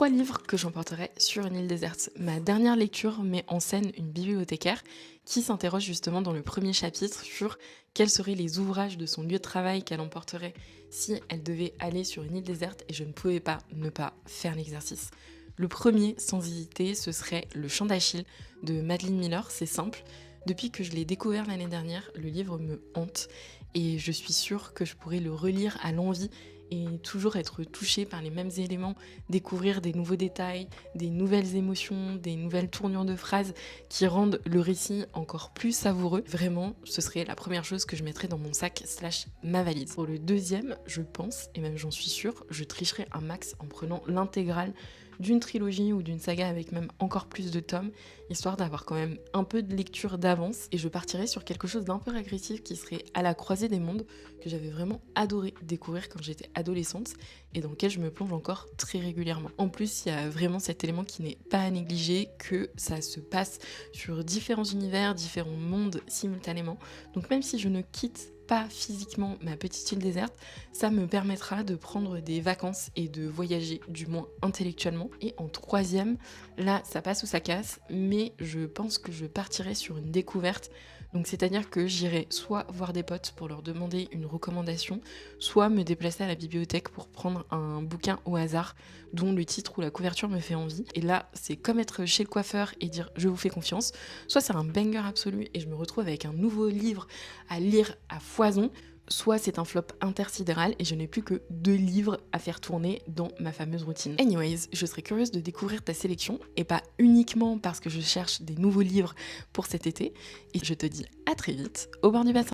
3 livres que j'emporterai sur une île déserte. Ma dernière lecture met en scène une bibliothécaire qui s'interroge justement dans le premier chapitre sur quels seraient les ouvrages de son lieu de travail qu'elle emporterait si elle devait aller sur une île déserte, et je ne pouvais pas ne pas faire l'exercice. Le premier, sans hésiter, ce serait Le Chant d'Achille de Madeline Miller. C'est simple. Depuis que je l'ai découvert l'année dernière, le livre me hante et je suis sûre que je pourrais le relire à l'envi et toujours être touchée par les mêmes éléments, découvrir des nouveaux détails, des nouvelles émotions, des nouvelles tournures de phrases qui rendent le récit encore plus savoureux. Vraiment, ce serait la première chose que je mettrais dans mon sac / ma valise. Pour le deuxième, je pense, et même j'en suis sûre, je tricherai un max en prenant l'intégrale d'une trilogie ou d'une saga avec même encore plus de tomes, histoire d'avoir quand même un peu de lecture d'avance. Et je partirai sur quelque chose d'un peu régressif qui serait À la croisée des mondes, que j'avais vraiment adoré découvrir quand j'étais adolescente et dans lequel je me plonge encore très régulièrement. En plus, il y a vraiment cet élément qui n'est pas à négliger, que ça se passe sur différents univers, différents mondes simultanément. Donc même si je ne quitte pas physiquement ma petite île déserte, ça me permettra de prendre des vacances et de voyager, du moins intellectuellement. Et en troisième, là ça passe ou ça casse, mais je pense que je partirai sur une découverte. Donc c'est-à-dire que j'irai soit voir des potes pour leur demander une recommandation, soit me déplacer à la bibliothèque pour prendre un bouquin au hasard dont le titre ou la couverture me fait envie. Et là, c'est comme être chez le coiffeur et dire je vous fais confiance. Soit c'est un banger absolu et je me retrouve avec un nouveau livre à lire à foison, soit c'est un flop intersidéral et je n'ai plus que 2 livres à faire tourner dans ma fameuse routine. Anyways, je serais curieuse de découvrir ta sélection, et pas uniquement parce que je cherche des nouveaux livres pour cet été. Et je te dis à très vite au bord du bassin.